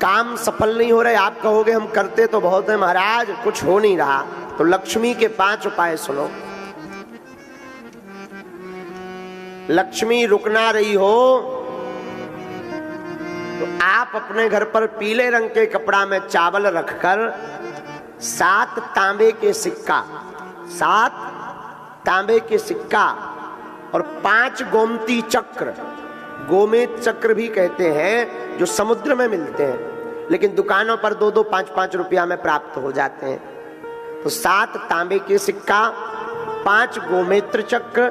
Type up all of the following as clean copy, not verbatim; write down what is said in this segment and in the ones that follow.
काम सफल नहीं हो रहे। आप कहोगे हम करते तो बहुत है महाराज, कुछ हो नहीं रहा। तो लक्ष्मी के 5 उपाय सुनो। लक्ष्मी रुक ना रही हो तो आप अपने घर पर पीले रंग के कपड़ा में चावल रखकर 7 तांबे के सिक्का, 7 तांबे के सिक्का और 5 गोमती चक्र, गोमेद चक्र भी कहते हैं, जो समुद्र में मिलते हैं लेकिन दुकानों पर 2-2, 5-5 रुपया में प्राप्त हो जाते हैं। तो 7 तांबे के सिक्का, 5 गोमेत्र चक्र,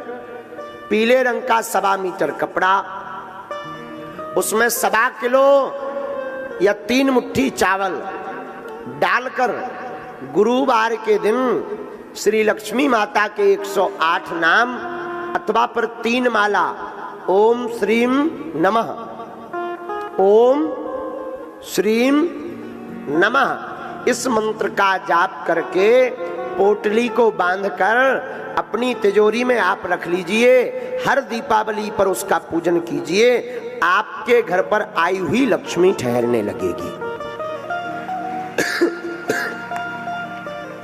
पीले रंग का 1.25 मीटर कपड़ा, उसमें 1.25 किलो या 3 मुट्ठी चावल डालकर गुरुवार के दिन श्री लक्ष्मी माता के 108 नाम अथवा पर 3 माला ओम श्रीम नमः, ओम श्रीम नमः, इस मंत्र का जाप करके पोटली को बांधकर अपनी तिजोरी में आप रख लीजिए। हर दीपावली पर उसका पूजन कीजिए। आपके घर पर आई हुई लक्ष्मी ठहरने लगेगी।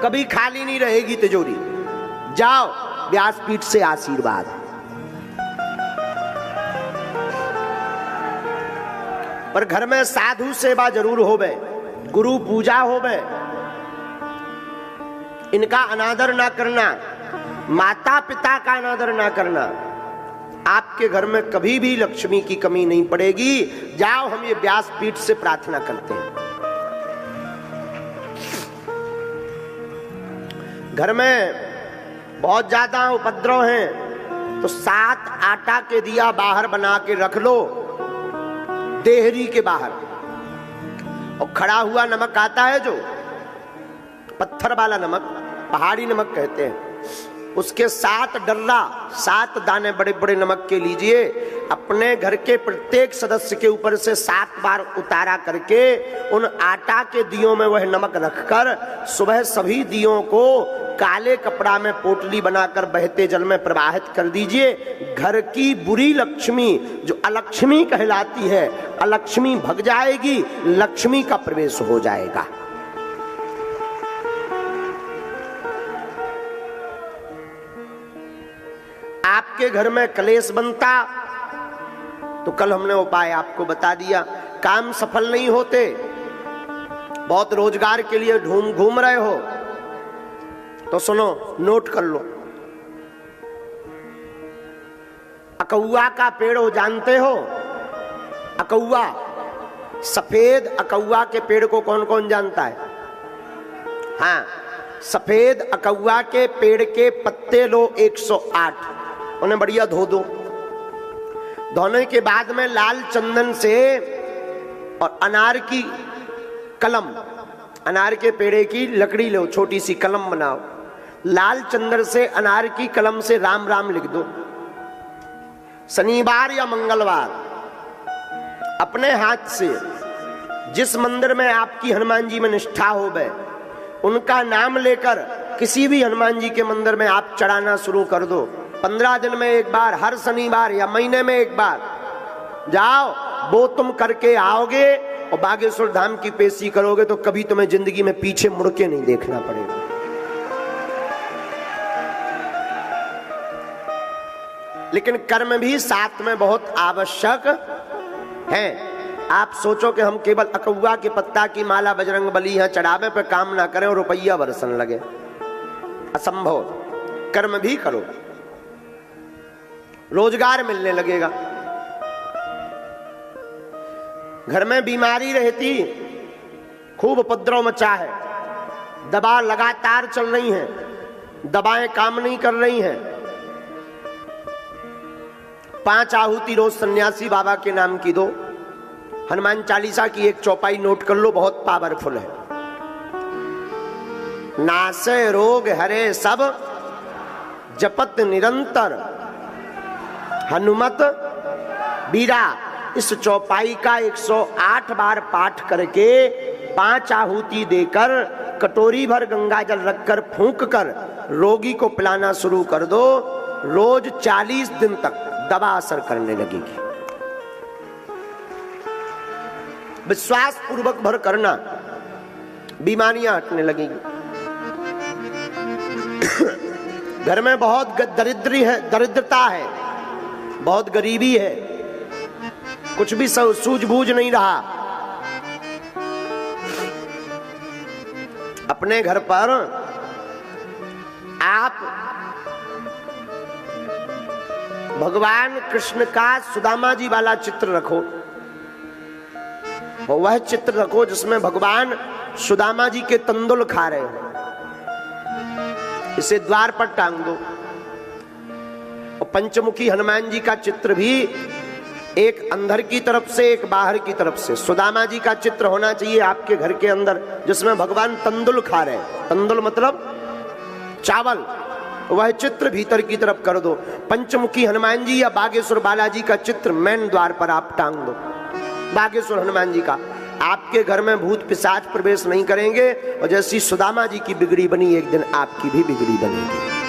कभी खाली नहीं रहेगी तिजोरी। जाओ व्यासपीठ से आशीर्वाद। पर घर में साधु सेवा जरूर होवे, गुरु पूजा होवे, इनका अनादर ना करना, माता पिता का अनादर ना करना। आपके घर में कभी भी लक्ष्मी की कमी नहीं पड़ेगी। जाओ हम ये व्यासपीठ से प्रार्थना करते हैं। घर में बहुत ज्यादा उपद्रव हैं तो 7 आटा के दिया बाहर बना के रख लो, देहरी के बाहर। और खड़ा हुआ नमक आता है जो पत्थर वाला नमक, पहाड़ी नमक कहते हैं, उसके 7 डल्ला, 7 दाने बड़े बड़े नमक के लीजिए। अपने घर के प्रत्येक सदस्य के ऊपर से 7 बार उतारा करके उन आटा के दियों में वह नमक रखकर सुबह सभी दियों को काले कपड़ा में पोटली बनाकर बहते जल में प्रवाहित कर दीजिए। घर की बुरी लक्ष्मी जो अलक्ष्मी कहलाती है, अलक्ष्मी भग जाएगी, लक्ष्मी का प्रवेश हो जाएगा। आपके घर में कलेश बनता तो कल हमने उपाय आपको बता दिया। काम सफल नहीं होते, बहुत रोजगार के लिए घूम रहे हो तो सुनो, नोट कर लो। अकौआ का पेड़ हो जानते हो? अकौआ, सफेद अकौआ के पेड़ को कौन कौन जानता है? हाँ, सफेद अकौआ के पेड़ के पत्ते लो 108, उन्हें बढ़िया धो दो। धोने के बाद में लाल चंदन से और अनार की कलम, अनार के पेड़े की लकड़ी लो, छोटी सी कलम बनाओ, लाल चंदन से अनार की कलम से राम राम लिख दो। शनिवार या मंगलवार अपने हाथ से जिस मंदिर में आपकी हनुमान जी में निष्ठा हो गए उनका नाम लेकर किसी भी हनुमान जी के मंदिर में आप चढ़ाना शुरू कर दो। 15 दिन में एक बार, हर शनिवार या महीने में एक बार जाओ, वो तुम करके आओगे और बागेश्वर धाम की पेशी करोगे तो कभी तुम्हें जिंदगी में पीछे मुड़ के नहीं देखना पड़ेगा। लेकिन कर्म भी साथ में बहुत आवश्यक है। आप सोचो कि हम केवल अकौआ के पत्ता की माला बजरंग बली है चढ़ावे पे काम ना करें और रुपया बरसन लगे, असंभव। कर्म भी करो, रोजगार मिलने लगेगा। घर में बीमारी रहती, खूब उपद्रव मचा है, दवा लगातार चल रही है, दवाएं काम नहीं कर रही हैं। 5 आहुति रोज सन्यासी बाबा के नाम की दो। हनुमान चालीसा की एक चौपाई नोट कर लो, बहुत पावरफुल है। नासे रोग हरे सब जपत निरंतर हनुमत बीरा। इस चौपाई का 108 बार पाठ करके 5 आहुति देकर कटोरी भर गंगा जल रखकर फूंक कर रोगी को पिलाना शुरू कर दो। रोज 40 दिन तक दवा असर करने लगेगी। विश्वास पूर्वक भर करना, बीमारियां हटने लगेंगी। घर में बहुत दरिद्रता है, बहुत गरीबी है, कुछ भी सूझबूझ नहीं रहा। अपने घर पर आप भगवान कृष्ण का सुदामा जी वाला चित्र रखो, वह चित्र रखो जिसमें भगवान सुदामा जी के तंदुल खा रहे हो, इसे द्वार पर टांग दो। और पंचमुखी हनुमान जी का चित्र भी एक अंदर की तरफ से एक बाहर की तरफ से, सुदामा जी का चित्र होना चाहिए आपके घर के अंदर जिसमें भगवान तंदुल खा रहे हैं। तंदुल मतलब चावल, वह चित्र भीतर की तरफ कर दो। पंचमुखी हनुमान जी या बागेश्वर बालाजी का चित्र मेन द्वार पर आप टांग दो, बागेश्वर हनुमान जी का। आपके घर में भूत पिशाच प्रवेश नहीं करेंगे, और जैसी सुदामा जी की बिगड़ी बनी एक दिन आपकी भी बिगड़ी बनेगी।